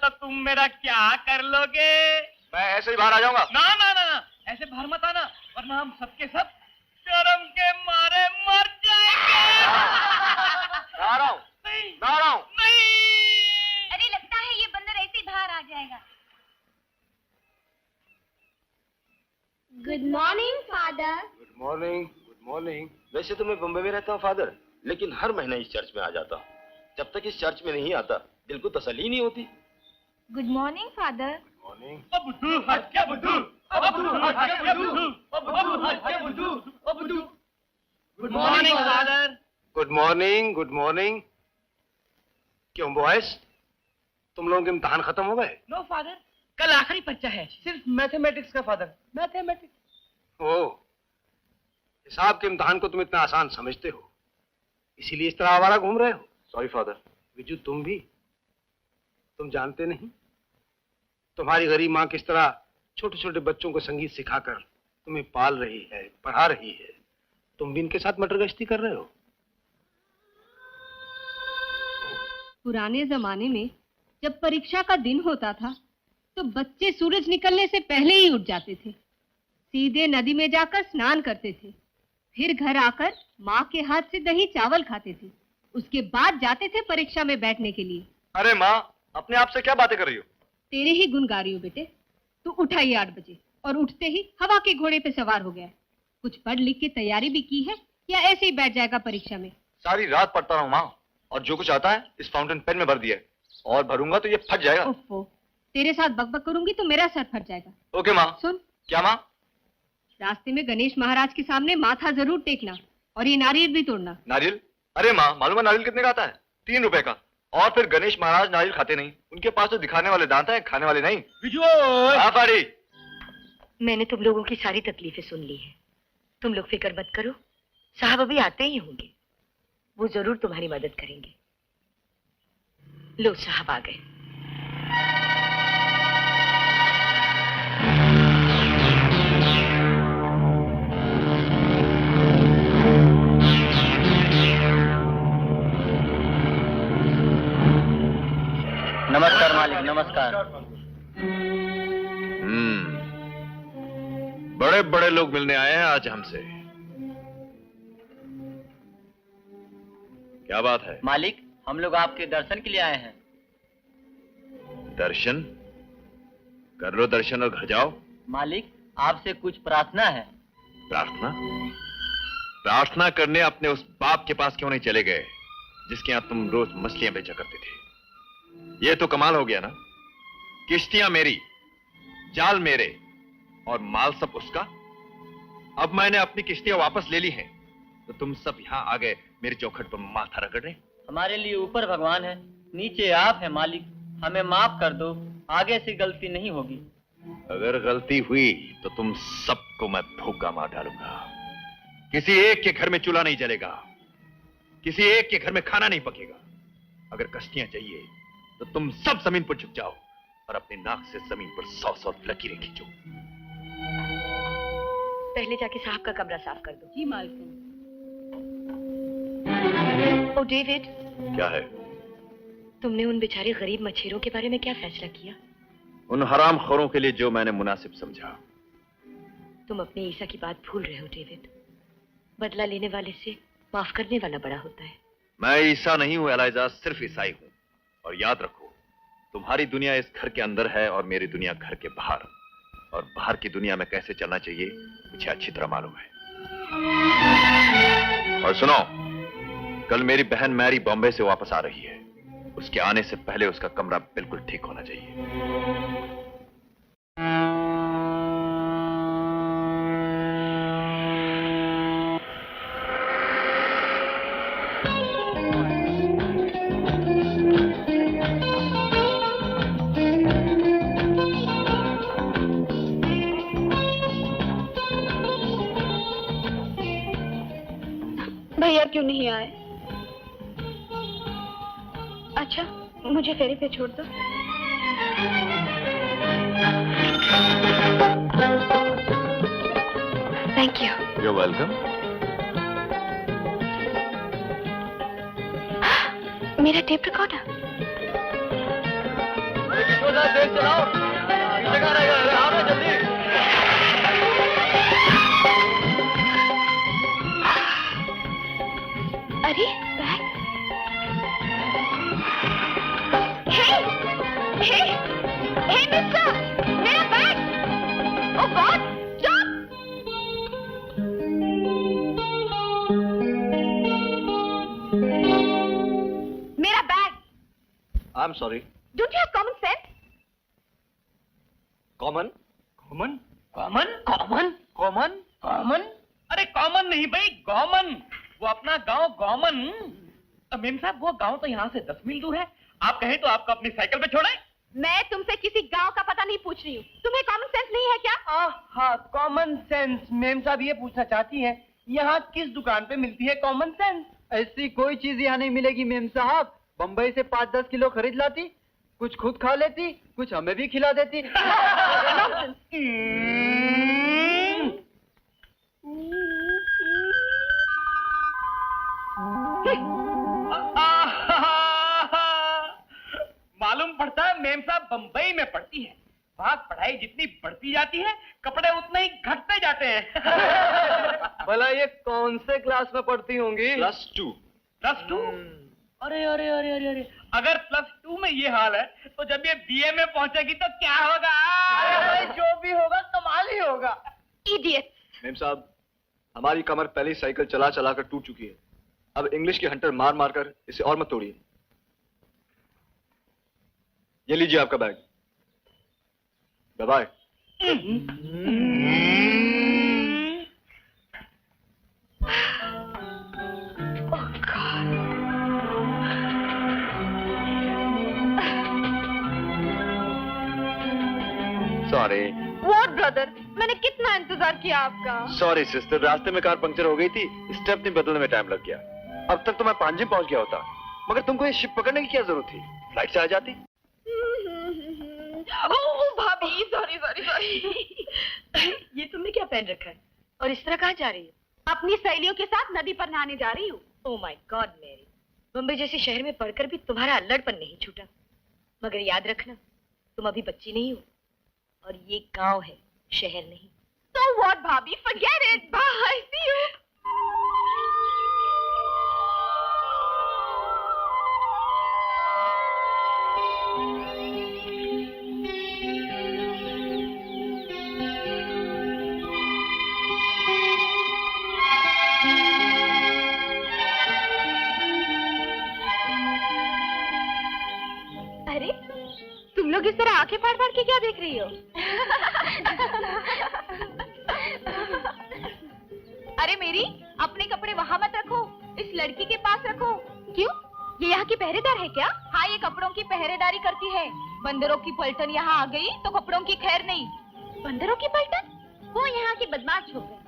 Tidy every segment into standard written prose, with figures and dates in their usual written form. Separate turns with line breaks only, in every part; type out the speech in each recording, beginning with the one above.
तो तुम मेरा क्या कर लोगे?
मैं ऐसे ही बाहर आ जाऊंगा।
ना ना ना ना, ऐसे बाहर मत आना, वरना हम सबके सब शर्म के मारे मर जाएंगे।
आ रहा हूँ।
नहीं,
आ रहा हूँ।
नहीं।
अरे लगता है ये बंदर ऐसे ही बाहर आ जाएगा। Good morning father.
Good morning, good morning. वैसे तो मैं बम्बई में रहता हूँ फादर, लेकिन हर महीने इस चर्च में आ जाता हूँ। जब तक इस चर्च में नहीं आता दिल को तसल्ली नहीं होती।
Good morning father.
Good morning.
Good morning father.
Good morning, good morning. क्यों बॉयज, तुम लोगों के इम्तहान खत्म हो गए?
नो फादर, कल आखिरी पर्चा है, सिर्फ मैथमेटिक्स का फादर, मैथमेटिक्स।
ओह, हिसाब के इम्तहान को तुम इतना आसान समझते हो, इसीलिए इस तरह आवारा घूम रहे हो। Sorry father. विजू तुम भी, तुम जानते नहीं तुम्हारी गरीब माँ किस तरह छोटे छोटे बच्चों को संगीत सिखाकर तुम्हें पाल रही है, पढ़ा रही है। तुम भी इनके साथ मटर गश्ती कर रहे हो।
पुराने जमाने में जब परीक्षा का दिन होता था तो बच्चे सूरज निकलने से पहले ही उठ जाते थे, सीधे नदी में जाकर स्नान करते थे, फिर घर आकर माँ के हाथ से दही चावल खाते थे, उसके बाद जाते थे परीक्षा में बैठने के लिए।
अरे माँ, अपने आप से क्या बातें कर रही हो?
तेरे ही गुण गा रही हूँ बेटे। तू उठा ही 8 बजे और उठते ही हवा के घोड़े पे सवार हो गया। कुछ पढ़ लिख के तैयारी भी की है या ऐसे ही बैठ जाएगा परीक्षा में?
सारी रात पढ़ता रहा हूँ माँ, और जो कुछ आता है इस फाउंटेन पेन में भर दिया है, और भरूंगा तो ये फट जाएगा।
ओफो, तेरे साथ बकबक करूंगी तो मेरा सर फट जाएगा।
ओके माँ।
सुन।
क्या माँ?
रास्ते में गणेश महाराज के सामने माथा जरूर टेकना और ये नारियल भी तोड़ना।
नारियल? अरे माँ, मालूम है नारियल कितने का आता है? 3 रुपए का। और फिर गणेश महाराज नारियल खाते नहीं, उनके पास तो दिखाने वाले दांत हैं, खाने वाले नहीं। हाँ पाड़ी।
मैंने तुम लोगों की सारी तकलीफें सुन ली हैं। तुम लोग फिक्र मत करो, साहब अभी आते ही होंगे, वो जरूर तुम्हारी मदद करेंगे। लो साहब आ गए।
नमस्कार मालिक, नमस्कार।
बड़े बड़े लोग मिलने आए हैं आज हमसे। क्या बात है?
मालिक, हम लोग आपके दर्शन के लिए आए हैं।
दर्शन? कर लो दर्शन और घर जाओ।
मालिक, आपसे कुछ प्रार्थना है।
प्रार्थना? प्रार्थना करने अपने उस बाप के पास क्यों नहीं चले गए जिसके यहां तुम रोज मछलियां बेचा करते थे? ये तो कमाल हो गया ना। किश्तियां मेरी, जाल मेरे और माल सब उसका। अब मैंने अपनी किश्तियां वापस ले ली हैं, तो तुम सब यहां आ गए मेरे चौखट पर माथा रगड़ने।
हमारे लिए ऊपर भगवान है, नीचे आप हैं मालिक, हमें माफ कर दो, आगे से गलती नहीं होगी।
अगर गलती हुई तो तुम सबको मैं भूखा मार डालूंगा। किसी एक के घर में चूल्हा नहीं जलेगा, किसी एक के घर में खाना नहीं पकेगा। अगर कश्तियां चाहिए तो तुम सब जमीन पर झुक जाओ और अपने नाक से जमीन पर 100 लकीरें खींचो।
पहले जाके साहब का कमरा साफ कर दो।
जी मालकिन।
ओ डेविड।
क्या है?
तुमने उन बेचारे गरीब मच्छरों के बारे में क्या फैसला किया?
उन हराम खोरों के लिए जो मैंने मुनासिब समझा।
तुम अपने ईसा की बात भूल रहे हो डेविड। बदला लेने वाले से माफ करने वाला बड़ा होता है।
मैं ईसा नहीं हूं एलाइजा, सिर्फ ईसाई हूं। और याद रखो, तुम्हारी दुनिया इस घर के अंदर है और मेरी दुनिया घर के बाहर। और बाहर की दुनिया में कैसे चलना चाहिए मुझे अच्छी तरह मालूम है। और सुनो, कल मेरी बहन मैरी बॉम्बे से वापस आ रही है। उसके आने से पहले उसका कमरा बिल्कुल ठीक होना चाहिए।
भैया क्यों नहीं आए? अच्छा, मुझे फेरी पे छोड़ दो।
Thank you.
You're welcome.
मेरा टेप रिकॉर्डर।
थोड़ा तेज चलाओ, पीछे का रहेगा, आओ ना जल्दी।
अरे बैग। हे मिस्टर, मेरा बैग। ओह गॉड, स्टॉप। मेरा bag.
I am sorry.
Don't you have common sense?
Common?
Common common common common common? अरे कॉमन नहीं भाई, गौमन। वो अपना गांव गौमन। मेम साहब वो गांव तो यहाँ से 10 मील दूर है। आप कहें तो आपको अपनी साइकिल पे छोड़े।
मैं तुमसे किसी गांव का पता नहीं पूछ रही हूँ। तुम्हें कॉमन सेंस नहीं है क्या?
हाँ, कॉमन सेंस। मेम साहब ये पूछना चाहती हैं, यहाँ किस दुकान पे मिलती है कॉमन सेंस?
ऐसी कोई चीज यहाँ नहीं मिलेगी मेम साहब। बम्बई से 5-10 किलो खरीद लाती, कुछ खुद खा लेती, कुछ हमें भी खिला देती।
मालूम पड़ता है मेम साहब बम्बई में पढ़ती है। वहाँ पढ़ाई जितनी बढ़ती जाती है, कपड़े उतने ही घटते जाते हैं।
भला ये कौन से क्लास में पढ़ती होंगी?
+2।
+2? अरे अरे अरे अरे अरे, अगर +2 में ये हाल है, तो जब ये BA में पहुंचेगी तो क्या होगा? जो भी होगा कमाल ही होगा।
इडियट।
मेम साहब, हमारी कमर पहले साइकिल चला चला कर टूट चुकी है। अब इंग्लिश के हंटर मार मार कर इसे और मत तोड़िए। ये लीजिए आपका bag. Bye bye. Sorry.
What brother, मैंने कितना इंतजार किया आपका।
सॉरी सिस्टर, रास्ते में कार पंक्चर हो गई थी, स्टेपनी बदलने में टाइम लग गया। अब तक तो मैं पांजिम पहुंच गया होता, मगर तुमको ये शिप पकड़ने की क्या जरूरत थी? फ्लाइट से आ जाती।
ओह भाभी, सॉरी सॉरी सॉरी।
ये तुमने क्या पहन रखा है और इस तरह कहाँ जा रही हो?
अपनी सहेलियों के साथ नदी पर नहाने जा रही हूँ।
Oh my god Mary, Bombay जैसे शहर में पढ़कर भी तुम्हारा अल्लड़पन नहीं छूटा। मगर याद रखना, तुम अभी बच्ची नहीं हो और ये गांव है, शहर नहीं।
So what भाभी, forget it. Bye, see you. अरे तुम लोग इस तरह आंखें फाड़ फाड़ के क्या देख रही हो? अरे मेरी, अपने कपड़े वहाँ मत रखो, इस लड़की के पास रखो। क्यों? ये यहाँ की पहरेदार है क्या? हाँ, ये कपड़ों की पहरेदारी करती है। बंदरों की पलटन यहाँ आ गई तो कपड़ों की खैर नहीं। बंदरों की पलटन? वो यहाँ के बदमाश हो गए।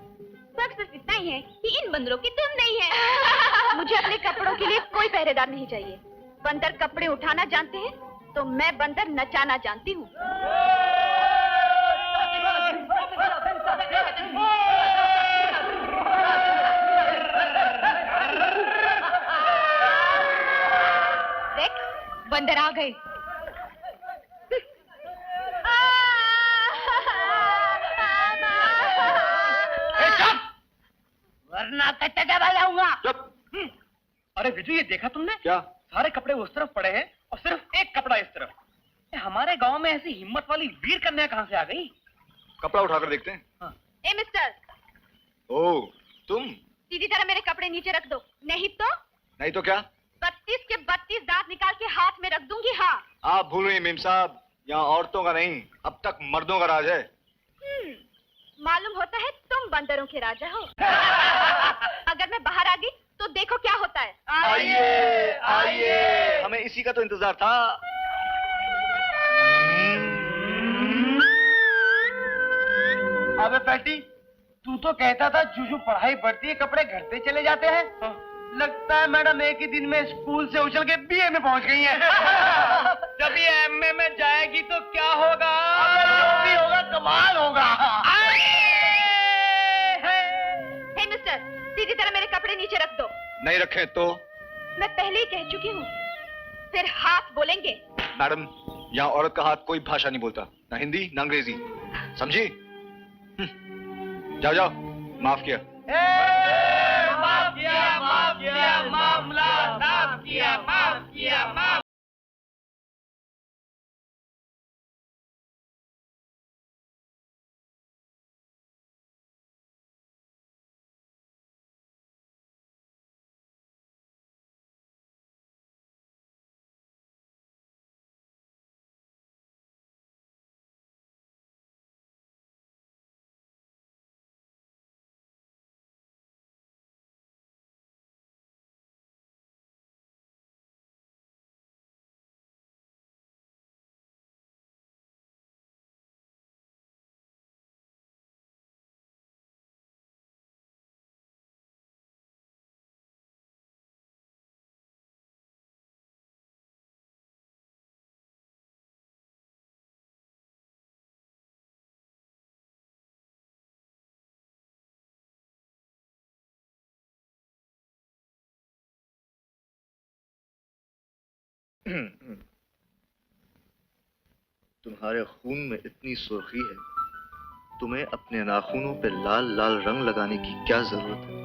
फर्क सिर्फ इतना ही है कि इन बंदरों की तुम नहीं है। मुझे अपने कपड़ों के लिए कोई पहरेदार नहीं चाहिए। बंदर कपड़े उठाना जानते हैं तो मैं बंदर नचाना जानती हूँ। देख, बंदर आ गए।
वरना कट्टा दबा जाऊंगा।
चुप।
अरे विजू, ये देखा तुमने?
क्या?
सारे कपड़े उस तरफ पड़े हैं और सिर्फ एक कपड़ा इस तरफ। हमारे गांव में ऐसी हिम्मत वाली वीर कन्या कहाँ से आ गई?
कपड़ा उठाकर देखते हैं।
हाँ।
ए मिस्टर,
ओह, तुम?
सीधी तरह मेरे कपड़े नीचे रख दो, नहीं तो
नहीं तो क्या?
32 के 32 दांत निकाल के हाथ में रख दूंगी। हाँ।
आप भूल रही मेम साहब, यहाँ औरतों का नहीं, अब तक मर्दों का राज है।
मालूम होता है तुम बंदरों के राजा हो। अगर मैं बाहर आ गई तो देखो क्या होता है।
आइए, आइए। हमें इसी का तो इंतजार था।
अबे पैटी, तू तो कहता था जूजू पढ़ाई बढ़ती है, कपड़े घटते चले जाते हैं। लगता है मैडम एक ही दिन में स्कूल से उछल के BA में पहुंच गई हैं। जब ये MA में जाएगी तो क्या होगा? जो भी होगा कमाल होगा।
हे मिस्टर, सीधी तरह मेरे कपड़े नीचे रख दो।
नहीं रखें तो?
मैं पहले ही कह चुकी हूँ, फिर हाथ बोलेंगे।
मैडम,
यहाँ औरत का हाथ कोई भाषा नहीं बोलता, ना हिंदी ना अंग्रेजी, समझी? जाओ जाओ, माफ किया।
माफ किया, मामला साफ किया, माफ किया, माफ।
तुम्हारे खून में इतनी सुर्खी है, तुम्हें अपने नाखूनों पे लाल लाल रंग लगाने की क्या जरूरत है?